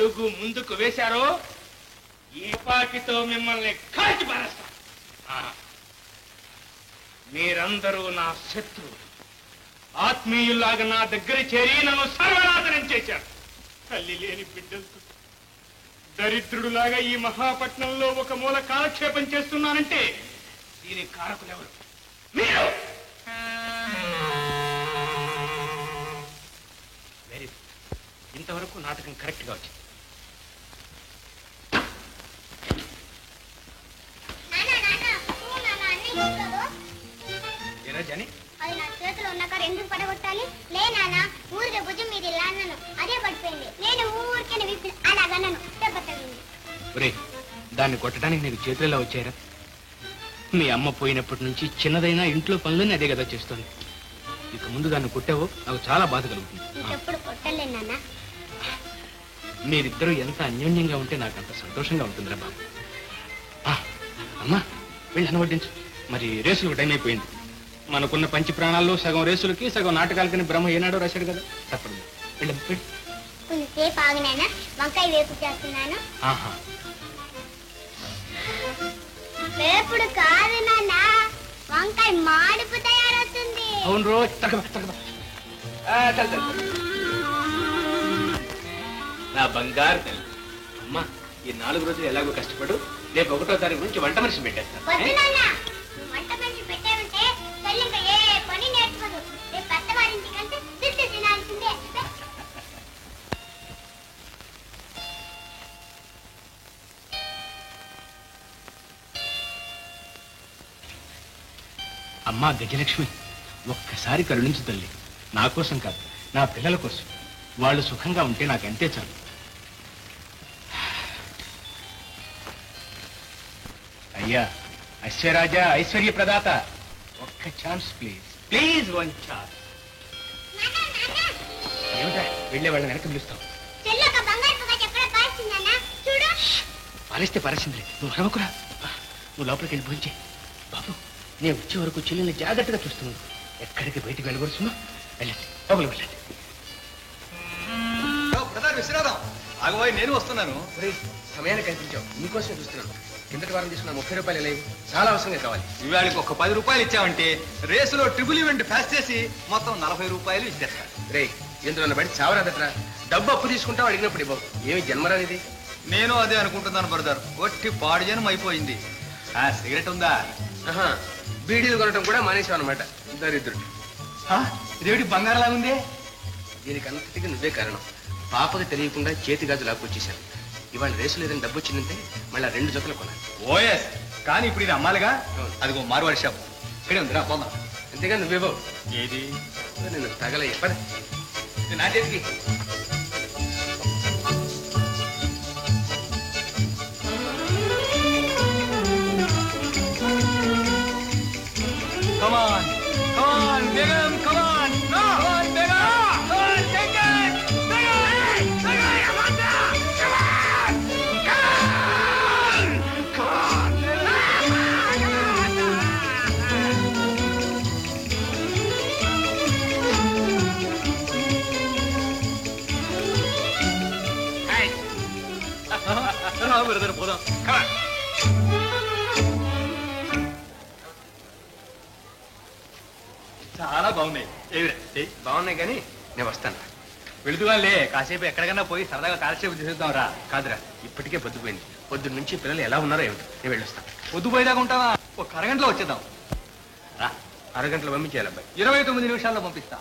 అడుగు ముందుకు వేశారో ఈ పాకితో మిమ్మల్ని కాల్చి పారేస్తా. మీరందరూ నా శత్రువులు. ఆత్మీయుల్లాగా నా దగ్గర చేరి నన్ను సర్వనాశనం చేశారు. తల్లి లేని బిడ్డలతో దరిద్రుడులాగా ఈ మహాపట్నంలో ఒక మూల కాలక్షేపం చేస్తున్నానంటే దీనికి కారకులెవరు? మీరు. Very good. ఇంతవరకు నాటకం కరెక్ట్ గా వచ్చింది. అది నా చేతిలో ఉన్న కారు ఎందుకు పడగొట్టాలి? లే నాన్న, ఊరికే భుజం మీద ఇలా అన్నాను, అదే పడిపోయింది. నేను ఊరికే విప్పి అలాగన్నాను, దెబ్బ తగిలింది. దాన్ని కొట్టడానికి నీకు చేతులలో వచ్చారా? మీ అమ్మ పోయినప్పటి నుంచి చిన్నదైనా ఇంట్లో పనులన్నీ అదే కదా చేస్తుంది. ఇక ముందు దాన్ని కొట్టావో నాకు చాలా బాధ కలుగుతుంది. ఇంకెప్పుడు కొట్టలే నాన్న. మీరిద్దరూ ఎంత అన్యోన్యంగా ఉంటే నాకు అంత సంతోషంగా ఉంటుందిరా బాబు. అమ్మా వెళ్ళి అనువడ్డించు. మరి రేసులకు టైం అయిపోయింది. మనకున్న పంచి ప్రాణాల్లో సగం రేసులకి సగం నాటకాలకని బ్రహ్మ ఏనాడో రాశాడు కదా. తప్పదు. కొంచెంసేపు ఆగినానా, వంకాయ వేపు చేస్తున్నాను. వేపుడు కాదు నాన్న, వంకాయ మాడుపు తయారవుతుంది. అవును రోజు నా బంగారు తల్లి. అమ్మా ఈ 4 రోజులు ఎలాగో కష్టపడు. రేపు 1వ తారీఖు నుంచి వంట మనిషి పెట్టేస్తాను. వంట మనిషి పెట్టామంటే తల్లి ఇంకా ఏ పని నేర్చుకోదు. రేపు పెద్దవారింటికంటే తిట్టి తినాల్సిందే. అమ్మా గజలక్ష్మి, ఒక్కసారి కరుణించు తల్లి. నా కోసం కాదు, నా పిల్లల కోసం. వాళ్ళు సుఖంగా ఉంటే నాకంతే చాలు. అయ్యా అశ్వరాజా, ఐశ్వర్య ప్రదాత, ఒక్క chance please, please one chance. ఏమిటా వెళ్ళే వాళ్ళని వెనక పిలుస్తావు? పాలిస్తే పారేసింది. నువ్వు అరవకురా. నువ్వు లోపలికి వెళ్ళి భోంచే. బాబు నేను వచ్చే వరకు చెల్లెల్ని జాగ్రత్తగా చూస్తున్నాను. ఎక్కడికి బయటికి వెళ్ళకూడదు. వెళ్ళండి, లోపలికి వెళ్ళండి. ఆగబోయి నేను వస్తున్నాను. సమయానికి కనిపించావు, నీకోసమే చూస్తున్నాను. కిందటి వారం తీసుకున్న 30 రూపాయలు లేవు, చాలా అవసరంగా కావాలి. ఇవాళకి ఒక 10 రూపాయలు ఇచ్చావంటే రేసులో ట్రిపుల్ ఈవెంట్ పాస్ చేసి మొత్తం 40 రూపాయలు ఇచ్చేస్తా. రే ఎందులో బయట చావరాదట్రా. డబ్బు అప్పు తీసుకుంటావు, అడిగినప్పుడు ఇవ్వవు. ఏమి జన్మరానిది? నేను అదే అనుకుంటున్నాను బ్రదర్. ఒట్టి పాడు జనం అయిపోయింది. సిగరెట్ ఉందా? బీడీలు కొనడం కూడా మానేసావు అనమాట. దరిద్రుడు. ఇదేమిటి బంగారంలా ఉందే? దీనికి అంతటికి నువ్వే కారణం. పాపకి తెలియకుండా చేతి గాజు లాక్కొచ్చేశాను. ఇవాళ రేసు లేదని డబ్బు వచ్చిందంటే మళ్ళీ 2 జతలు కొనాలి. ఓఎస్, కానీ ఇప్పుడు ఇది అమ్మాలిగా. అదిగో మార్వాడి షాప్ ఇక్కడే ఉందిరా, పోదాం. అంతేగా నువ్వేవో. ఏది? నేను తగలయ్య పద నా చేతికి. Come on, come on, Begum, come on, come on, Begum, come on, take it, Begum, Begum, Yamanda, come on, come on, come on, brother, పోదాం. Come on. చాలా బాగున్నాయి. బాగున్నాయి కానీ నేను వస్తాను. వెళుతుగానే కాసేపు ఎక్కడికన్నా పోయి సరదాగా కాలక్షేపం చేసేద్దాం రా. కాదురా, ఇప్పటికే పొద్దుపోయింది. పొద్దున్న నుంచి పిల్లలు ఎలా ఉన్నారో ఏమిటి. నేను వెళ్ళొస్తాను. పొద్దుపోయేదాకా ఉంటావా? ఒక అరగంటలో వచ్చేద్దాం రా. అరగంటలో పంపించేయాలి అబ్బాయి. 29 నిమిషాల్లో పంపిస్తా.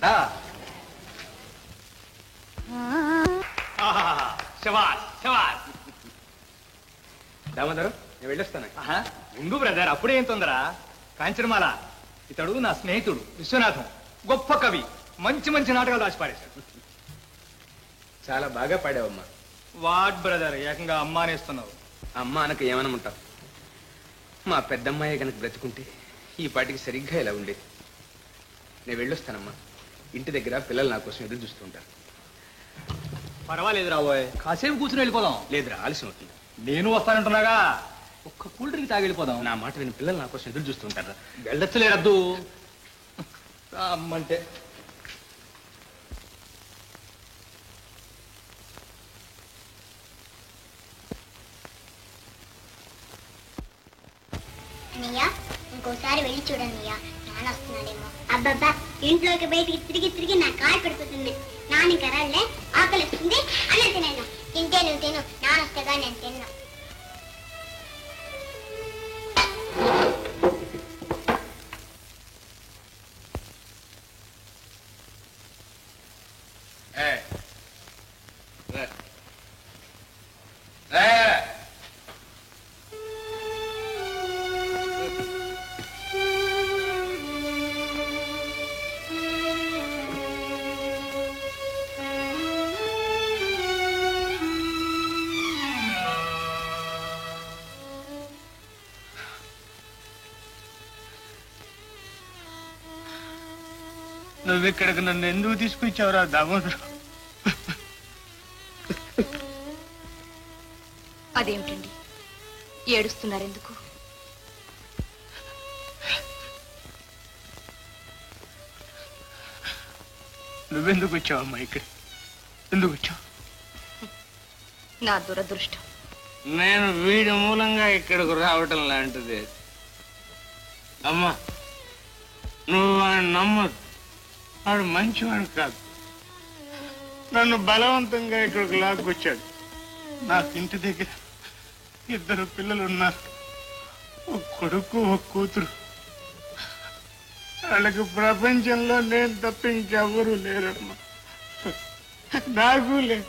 రా. శవాస్ శవాస్. దామోదరం, నేను వెళ్ళొస్తాను. ఉండు బ్రదర్, అప్పుడే ఏం తొందర. కాంచనమాల, ఇతడు నా స్నేహితుడు విశ్వనాథం, గొప్ప కవి, మంచి మంచి నాటకాలు రాసి పాడేశాడు. చాలా బాగా పాడావమ్మా. వాట్ బ్రదర్, ఏకంగా అమ్మ అనేస్తున్నావు. అమ్మ అనక ఏమనమంటావు? మా పెద్దమ్మాయి కనుక బ్రతుకుంటే ఈ పాటికి సరిగ్గా ఇలా ఉండేది. నేను వెళ్ళొస్తానమ్మా. ఇంటి దగ్గర పిల్లలు నా కోసం ఎదురు చూస్తూ ఉంటారు. పర్వాలేదు రాబోయ్, కాసేపు కూర్చుని వెళ్ళిపోదాం. లేదురా, ఆలస్యం అవుతుంది. నేను వస్తానంటున్నాగా, ఒక్క కూల్ డ్రింక్ తాగి వెళ్ళిపోదాం. నా మాట విని పిల్లలు నా కోసం ఎదురు చూస్తూ ఉంటారా? వెళ్ళొచ్చలేరద్దు అమ్మంటే. ఇంకోసారి వెళ్ళి చూడన్నయ్యా, నాన్న వస్తున్నాడేమో. అబ్బబ్బా, ఇంట్లోకి బయటికి తిరిగి తిరిగి నా కాలు పడిపోతుంది. నాన్న కరాలే, ఆకలి వస్తుంది, అన్న తినను. తింటే నువ్వు తిను, నాన్న వస్తేగా నేను తిన్నా. నువ్వెక్కడికి నన్ను ఎందుకు తీసుకొచ్చావురా దామోదరు? అదేమిటండి ఏడుస్తున్నారు ఎందుకు? నువ్వెందుకు వచ్చావమ్మా ఇక్కడ? ఎందుకు వచ్చావు? నా దురదృష్టం. నేను వీడి మూలంగా ఇక్కడికి రావటం లాంటిది. అమ్మా, నువ్వు వాడిని నమ్మదు. వాడు మంచివాడు కాదు. నన్ను బలవంతంగా ఇక్కడికి లాక్కొచ్చాడు. నాకు ఇంటి దగ్గర 2 పిల్లలు ఉన్నారు, ఒక కొడుకు ఒక కూతురు. వాళ్ళకి ప్రపంచంలో నేను తప్ప ఇంకెవ్వరూ లేరమ్మా. నాకు లేదు.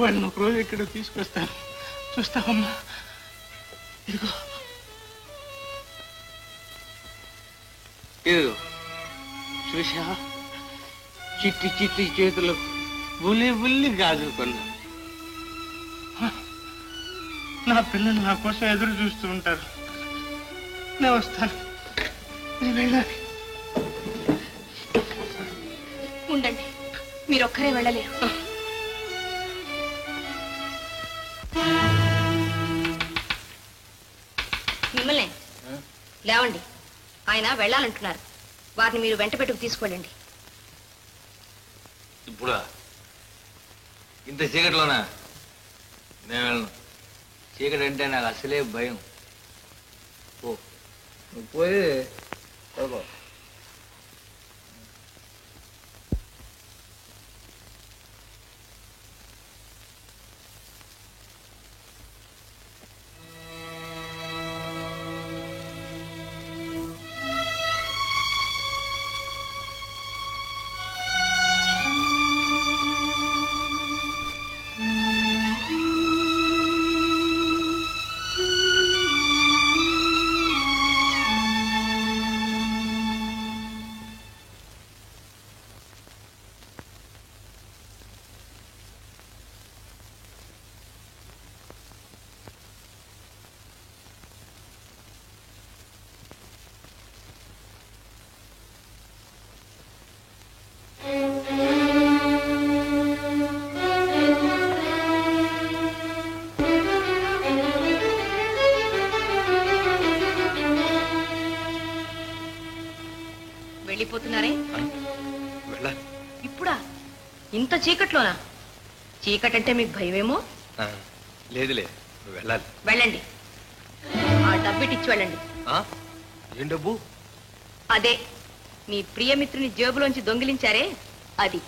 వాళ్ళని ఒకరోజు ఇక్కడ తీసుకొస్తాను, చూస్తావమ్మా? ఇదిగో ఇదిగో చూసా, చిట్టి చిట్టి చేతులు బుల్లి బుల్లి గాజుకున్నా. నా పిల్లలు నా కోసం ఎదురు చూస్తూ ఉంటారు. నేను వస్తాను, నేను వెళ్ళాలి. ఉండండి, మీరొక్కరే వెళ్ళలేరు. మిమ్మల్ని లేవండి, ఆయన వెళ్ళాలంటున్నారు. వారిని మీరు వెంట పెట్టుకు తీసుకెళ్ళండి. ఇప్పుడా? ఇంత చీకటిలోనా? నేను వెళ్ళను. చీకటి అంటే నాకు అసలే భయం. ఓ, నువ్వు పోయి పడుకో. వెళ్ళిపోతున్నారే? వెళ్ళాలి. ఇప్పుడా? ఇంత చీకట్లోనా? చీకటంటే మీకు భయమేమో. లేదులే, వెళ్ళాలి. వెళ్ళండి, ఆ డబ్బిటిచ్చి వెళ్ళండి. ఏం డబ్బు? అదే మీ ప్రియమిత్రుని జేబులోంచి దొంగిలించారే అది.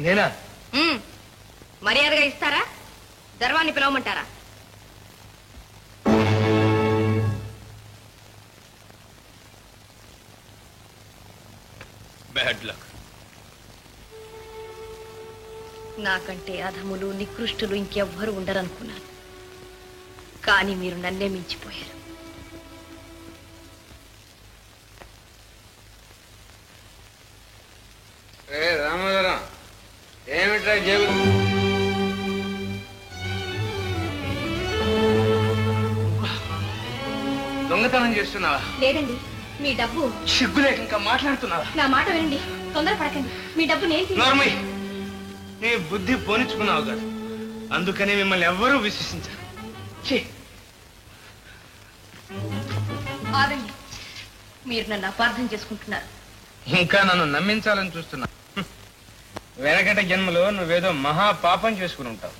నేనా? మర్యాదగా ఇస్తారా, దర్వాన్ని పిలవమంటారా? Bad luck. నాకంటే అధములు నికృష్టులు ఇంకెవ్వరు ఉండరనుకున్నాను, కానీ మీరు నన్నే మించిపోయారు. రామోదరం, ఏమిట్రా జేబు? దొంగతనం చేస్తున్నావా? లేదండి, మీ డబ్బు. సిగ్గులేక ఇంకా మాట్లాడుతున్నావా? నా మాట వినండి, తొందరపడకండి. మీ డబ్బు నేను నోర్మై, నీ బుద్ధి పోనిచ్చుకున్నావు కదా, అందుకనే మిమ్మల్ని ఎవ్వరూ విశ్వసించారు. ఆగండి, మీరు నన్ను అపార్థం చేసుకుంటున్నారు. ఇంకా నన్ను నమ్మించాలని చూస్తున్నా. వెనకటి జన్మలో నువ్వేదో మహా పాపం చేసుకుని ఉంటావు.